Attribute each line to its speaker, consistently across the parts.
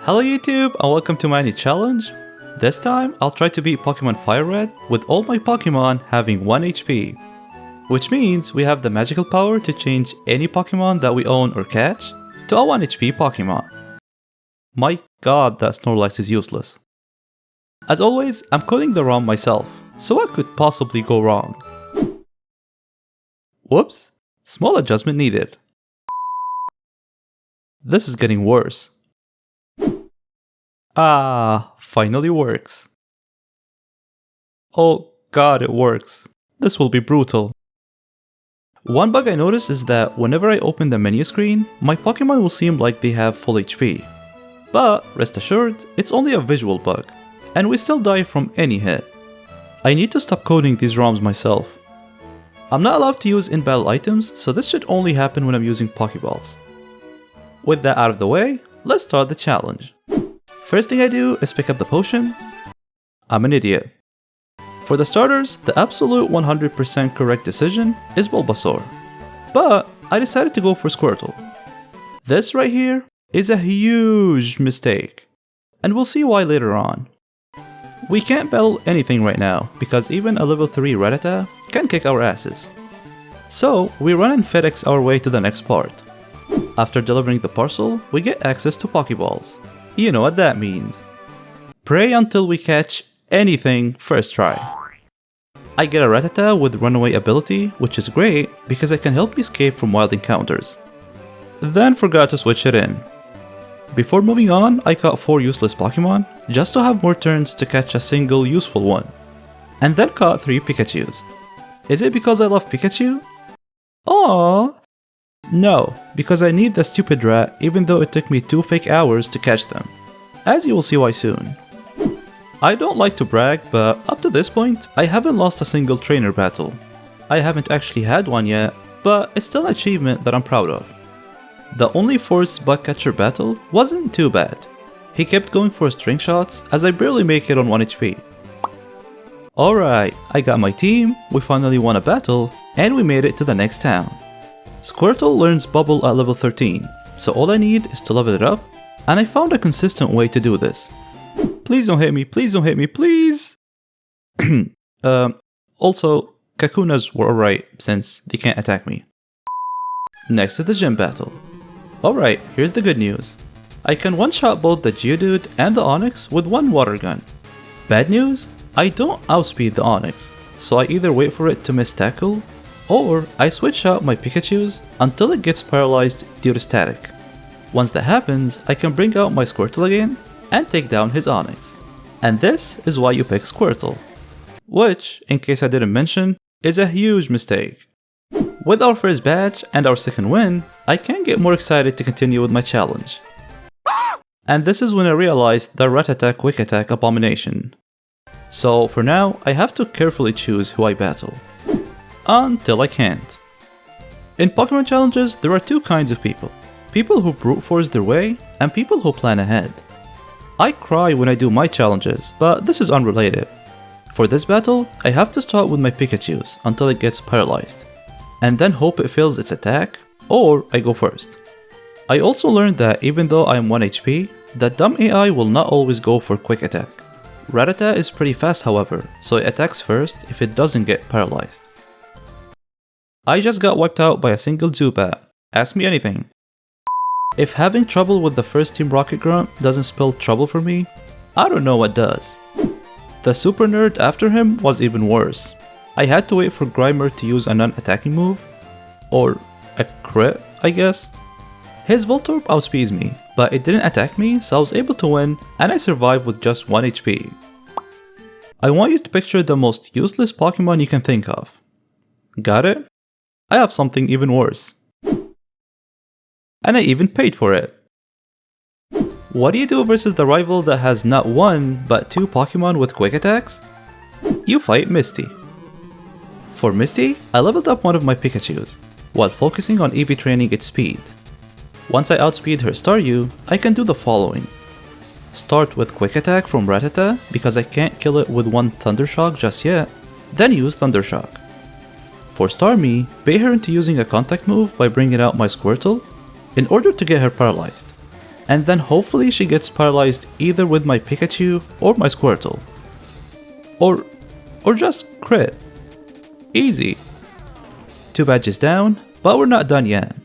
Speaker 1: Hello YouTube and welcome to my new challenge. This time I'll try to beat Pokemon FireRed with all my Pokemon having 1 HP. Which means we have the magical power to change any Pokemon that we own or catch to a 1 HP Pokemon. My god, that Snorlax is useless. As always, I'm coding the ROM myself, so what could possibly go wrong? Whoops, small adjustment needed. This is getting worse. Ah, finally works. Oh god, it works. This will be brutal. One bug I noticed is that whenever I open the menu screen, my Pokemon will seem like they have full HP. But rest assured, it's only a visual bug, and we still die from any hit. I need to stop coding these ROMs myself. I'm not allowed to use in-battle items, so this should only happen when I'm using Pokeballs. With that out of the way, let's start the challenge. First thing I do is pick up the potion. I'm an idiot. For the starters, the absolute 100% correct decision is Bulbasaur. But I decided to go for Squirtle. This right here is a huge mistake, and we'll see why later on. We can't battle anything right now because even a level 3 Rattata can kick our asses. So we run and FedEx our way to the next part. After delivering the parcel, we get access to Pokeballs. You know what that means. Pray until we catch anything first try. I get a Rattata with runaway ability, which is great because it can help me escape from wild encounters. Then forgot to switch it in. Before moving on, I caught 4 useless Pokemon just to have more turns to catch a single useful one. And then caught 3 Pikachus. Is it because I love Pikachu? Aww. No, because I need the stupid rat even though it took me 2 fake hours to catch them. As you will see why soon. I don't like to brag, but up to this point, I haven't lost a single trainer battle. I haven't actually had one yet, but it's still an achievement that I'm proud of. The only forced bug catcher battle wasn't too bad. He kept going for string shots as I barely make it on 1 HP. Alright, I got my team, we finally won a battle, and we made it to the next town. Squirtle learns Bubble at level 13, so all I need is to level it up, and I found a consistent way to do this. Please don't hit me, please don't hit me, please! Also, Kakunas were alright since they can't attack me. Next to the gym battle. Alright, here's the good news. I can one-shot both the Geodude and the Onix with one water gun. Bad news? I don't outspeed the Onix, so I either wait for it to miss tackle, or I switch out my Pikachus until it gets paralyzed due to static. Once that happens, I can bring out my Squirtle again and take down his Onix. And this is why you pick Squirtle. Which, in case I didn't mention, is a huge mistake. With our first badge and our second win, I can't get more excited to continue with my challenge. And this is when I realized the Rattata Quick Attack abomination. So for now, I have to carefully choose who I battle. Until I can't. In Pokemon challenges, there are 2 kinds of people. People who brute force their way, and people who plan ahead. I cry when I do my challenges, but this is unrelated. For this battle, I have to start with my Pikachus until it gets paralyzed, and then hope it fails its attack, or I go first. I also learned that even though I am 1 HP, the dumb AI will not always go for quick attack. Rattata is pretty fast however, so it attacks first if it doesn't get paralyzed. I just got wiped out by a single Zubat. Ask me anything. If having trouble with the first Team Rocket Grunt doesn't spell trouble for me, I don't know what does. The super nerd after him was even worse. I had to wait for Grimer to use a non-attacking move, or a crit, I guess. His Voltorb outspeeds me, but it didn't attack me, so I was able to win, and I survived with just 1 HP. I want you to picture the most useless Pokemon you can think of. Got it? I have something even worse. And I even paid for it. What do you do versus the rival that has not 1 but 2 Pokemon with quick attacks? You fight Misty. For Misty, I leveled up one of my Pikachus, while focusing on EV training its speed. Once I outspeed her Staryu, I can do the following. Start with Quick Attack from Rattata because I can't kill it with 1 Thunder Shock just yet, then use Thunder Shock. For Starmie, bait her into using a contact move by bringing out my Squirtle in order to get her paralyzed. and then hopefully she gets paralyzed either with my Pikachu or my Squirtle. Or just crit. Easy. 2 badges down, but we're not done yet.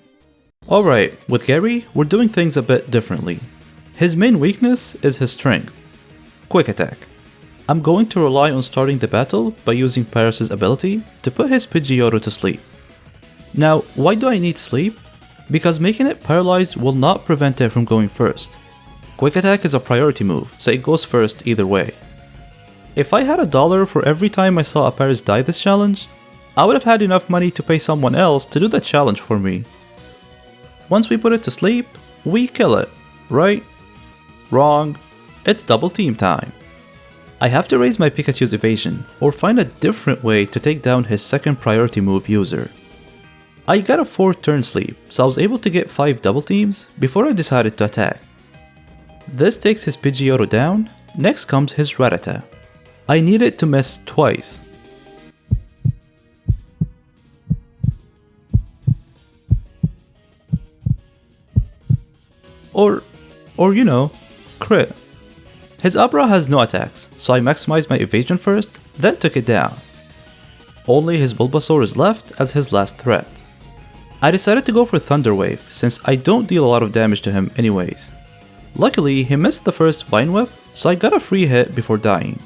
Speaker 1: Alright, with Gary, we're doing things a bit differently. His main weakness is his strength. Quick attack. I'm going to rely on starting the battle by using Paris' ability to put his Pidgeotto to sleep. Now, why do I need sleep? Because making it paralyzed will not prevent it from going first. Quick attack is a priority move, so it goes first either way. If I had $1 for every time I saw a Paris die this challenge, I would have had enough money to pay someone else to do that challenge for me. Once we put it to sleep, we kill it, right? Wrong. It's double team time. I have to raise my Pikachu's evasion, or find a different way to take down his second priority move user. I got a 4 turn sleep, so I was able to get 5 double teams before I decided to attack. This takes his Pidgeotto down, next comes his Rattata. I need it to miss twice. Or you know, crit. His Abra has no attacks, so I maximized my evasion first, then took it down. Only his Bulbasaur is left as his last threat. I decided to go for Thunder Wave since I don't deal a lot of damage to him anyways. Luckily, he missed the first Vine Whip, so I got a free hit before dying.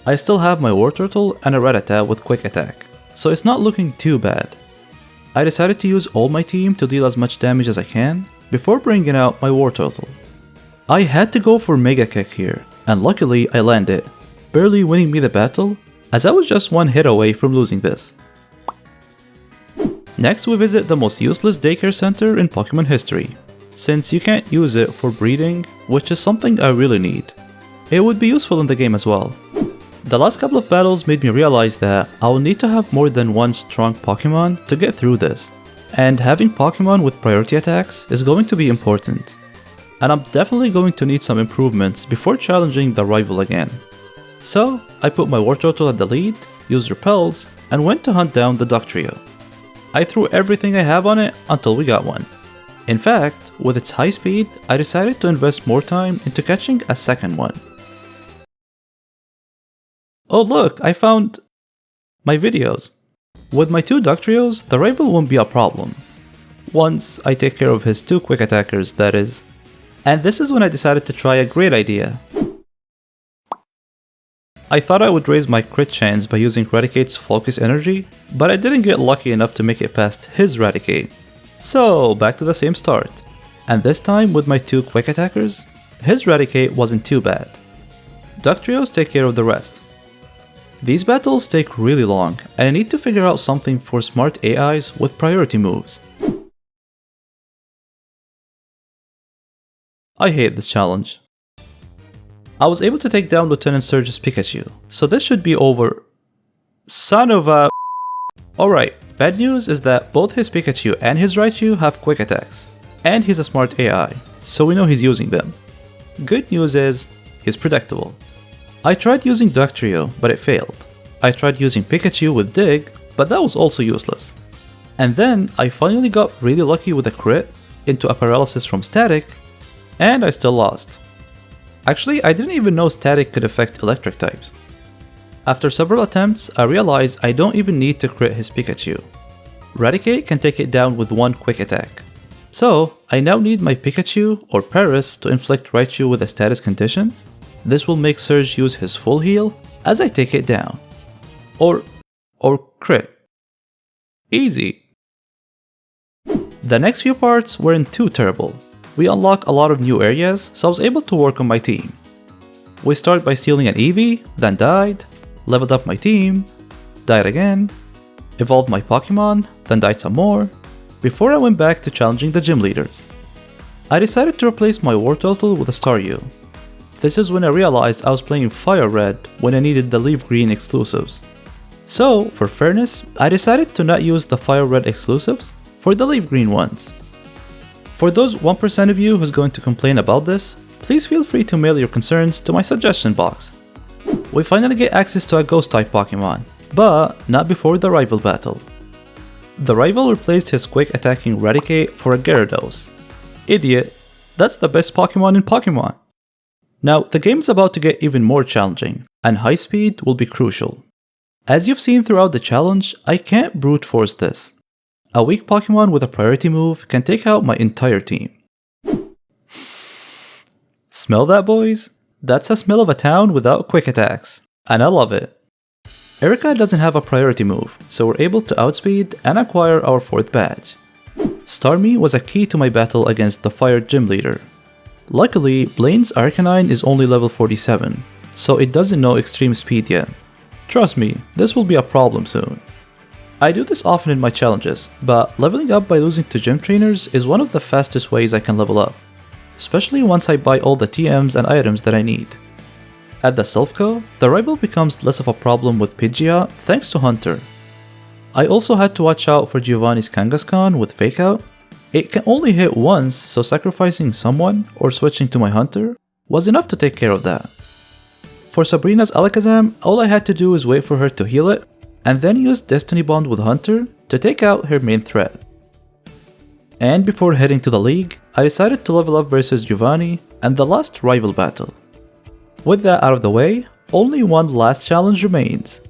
Speaker 1: I still have my Wartortle and a Rattata with quick attack, so it's not looking too bad. I decided to use all my team to deal as much damage as I can before bringing out my Wartortle. I had to go for Mega Kick here, and luckily I landed, barely winning me the battle, as I was just one hit away from losing this. Next we visit the most useless daycare center in Pokemon history, since you can't use it for breeding, which is something I really need. It would be useful in the game as well. The last couple of battles made me realize that I will need to have more than one strong Pokemon to get through this, and having Pokemon with priority attacks is going to be important. And I'm definitely going to need some improvements before challenging the rival again. So, I put my Wartortle at the lead, used Repels, and went to hunt down the Dugtrio. I threw everything I have on it until we got one. In fact, with its high speed, I decided to invest more time into catching a second one. Oh look, I found my videos. With my 2 Dugtrios, the rival won't be a problem. Once I take care of his 2 quick attackers, that is. And this is when I decided to try a great idea. I thought I would raise my crit chance by using Raticate's Focus Energy, but I didn't get lucky enough to make it past his Raticate. So back to the same start. And this time with my 2 quick attackers, his Raticate wasn't too bad. Dugtrios take care of the rest. These battles take really long, and I need to figure out something for smart AIs with priority moves. I hate this challenge. I was able to take down Lieutenant Surge's Pikachu, so this should be over. Son of a... Alright, bad news is that both his Pikachu and his Raichu have quick attacks, and he's a smart AI, so we know he's using them. Good news is, he's predictable. I tried using Dugtrio, but it failed. I tried using Pikachu with Dig, but that was also useless. And then I finally got really lucky with a crit into a paralysis from Static, and I still lost. Actually, I didn't even know Static could affect electric types. After several attempts, I realized I don't even need to crit his Pikachu. Raticate can take it down with 1 quick attack. So, I now need my Pikachu or Paris to inflict Raichu with a status condition. This will make Surge use his full heal as I take it down. Or crit. Easy. The next few parts weren't too terrible. We unlock a lot of new areas, so I was able to work on my team. We start by stealing an Eevee, then died, leveled up my team, died again, evolved my Pokemon, then died some more, before I went back to challenging the gym leaders. I decided to replace my Wartortle with a Staryu. This is when I realized I was playing FireRed when I needed the Leaf Green exclusives. So, for fairness, I decided to not use the FireRed exclusives for the Leaf Green ones. For those 1% of you who's going to complain about this, please feel free to mail your concerns to my suggestion box. We finally get access to a Ghost type Pokemon, but not before the rival battle. The rival replaced his quick attacking Raticate for a Gyarados. Idiot. That's the best Pokemon in Pokemon. Now, the game is about to get even more challenging, and high speed will be crucial. As you've seen throughout the challenge, I can't brute force this. A weak Pokemon with a priority move can take out my entire team. Smell that, boys? That's a smell of a town without quick attacks, and I love it. Erika doesn't have a priority move, so we're able to outspeed and acquire our 4th badge. Starmie was a key to my battle against the Fire Gym Leader. Luckily, Blaine's Arcanine is only level 47, so it doesn't know extreme speed yet. Trust me, this will be a problem soon. I do this often in my challenges, but leveling up by losing to gym trainers is one of the fastest ways I can level up, especially once I buy all the TMs and items that I need. At the Silph Co, the rival becomes less of a problem with Pidgeot thanks to Hunter. I also had to watch out for Giovanni's Kangaskhan with Fake Out. It can only hit once, so sacrificing someone or switching to my Hunter was enough to take care of that. For Sabrina's Alakazam, all I had to do is wait for her to heal it, and then use Destiny Bond with Hunter to take out her main threat. And before heading to the league, I decided to level up versus Giovanni and the last rival battle. With that out of the way, only one last challenge remains: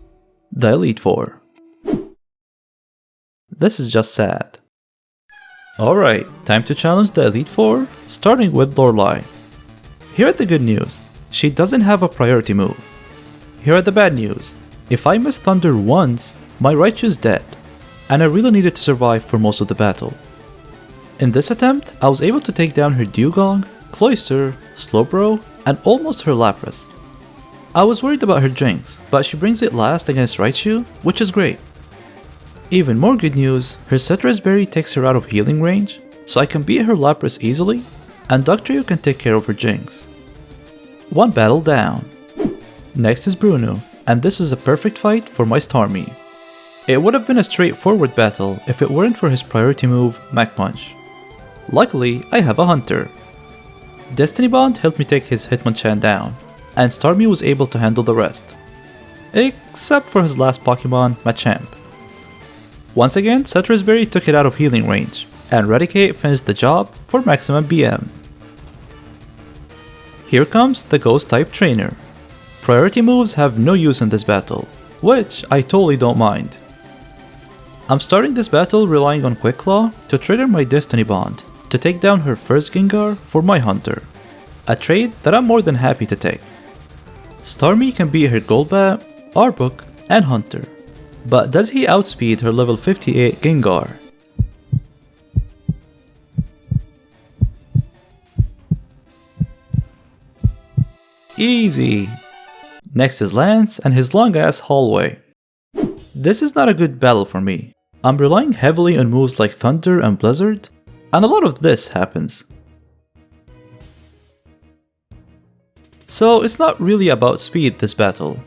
Speaker 1: the Elite Four. This is just sad. Alright, time to challenge the Elite Four, starting with Lorelei. Here are the good news: she doesn't have a priority move. Here are the bad news: if I miss Thunder once, my Raichu's dead, and I really needed to survive for most of the battle. In this attempt, I was able to take down her Dewgong, Cloyster, Slowbro, and almost her Lapras. I was worried about her Jinx, but she brings it last against Raichu, which is great. Even more good news, her Citrus Berry takes her out of healing range, so I can beat her Lapras easily, and Dugtrio can take care of her Jinx. One battle down. Next is Bruno, and this is a perfect fight for my Starmie. It would have been a straightforward battle if it weren't for his priority move, Mach Punch. Luckily, I have a Hunter. Destiny Bond helped me take his Hitmonchan down, and Starmie was able to handle the rest. Except for his last Pokemon, Machamp. Once again, Citrus Berry took it out of healing range, and Raticate finished the job for maximum BM. Here comes the Ghost-type trainer. Priority moves have no use in this battle, which I totally don't mind. I'm starting this battle relying on Quick Claw to trigger my Destiny Bond to take down her first Gengar for my Hunter, a trade that I'm more than happy to take. Starmie can beat her Golbat, Arbok, and Hunter, but does he outspeed her level 58 Gengar? Easy! Next is Lance and his long ass hallway. This is not a good battle for me. I'm relying heavily on moves like Thunder and Blizzard, and a lot of this happens. So it's not really about speed this battle.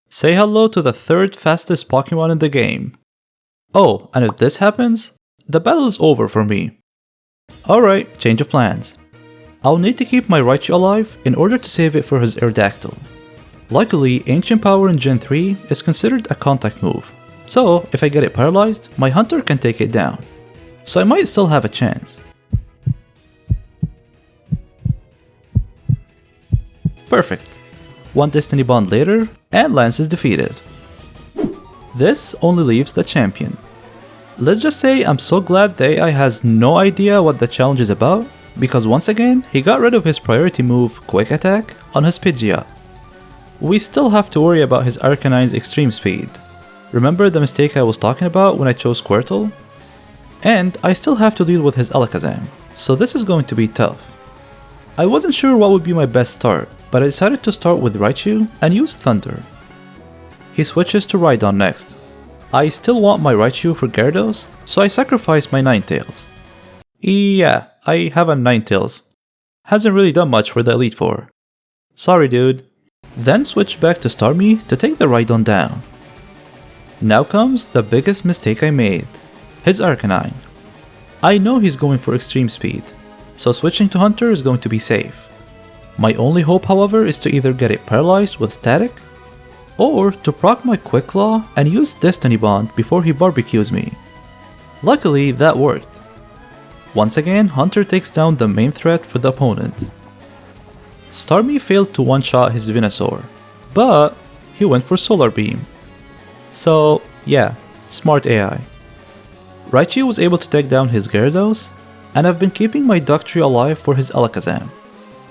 Speaker 1: Say hello to the 3rd fastest Pokemon in the game. Oh, and if this happens, the battle is over for me. Alright, change of plans. I'll need to keep my Raichu alive in order to save it for his Aerodactyl. Luckily, Ancient Power in Gen 3 is considered a contact move, so if I get it paralyzed, my Hunter can take it down. So I might still have a chance. Perfect. One Destiny Bond later, and Lance is defeated. This only leaves the champion. Let's just say I'm so glad the AI has no idea what the challenge is about, because once again, he got rid of his priority move, Quick Attack, on his Pidgeot. We still have to worry about his Arcanine's extreme speed. Remember the mistake I was talking about when I chose Squirtle? And I still have to deal with his Alakazam, so this is going to be tough. I wasn't sure what would be my best start, but I decided to start with Raichu and use Thunder. He switches to Rhydon next. I still want my Raichu for Gyarados, so I sacrifice my Ninetales. Yeah, I have a Ninetales. Hasn't really done much for the Elite Four. Sorry dude. Then switch back to Starmie to take the Rhydon down. Now comes the biggest mistake I made. His Arcanine. I know he's going for extreme speed, so switching to Hunter is going to be safe. My only hope, however, is to either get it paralyzed with Static, or to proc my Quick Claw and use Destiny Bond before he barbecues me. Luckily, that worked. Once again, Hunter takes down the main threat for the opponent. Starmie failed to one-shot his Venusaur, but he went for Solar Beam. So yeah, smart AI. Raichu was able to take down his Gyarados, and I've been keeping my Duck Tree alive for his Alakazam.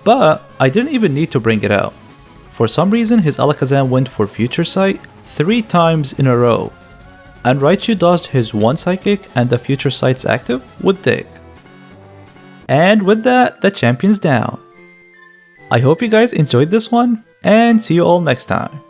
Speaker 1: But I didn't even need to bring it out. For some reason his Alakazam went for Future Sight 3 times in a row, and Raichu dodged his 1 Psychic and the Future Sight's active with Dig. And with that, the champion's down. I hope you guys enjoyed this one, and see you all next time.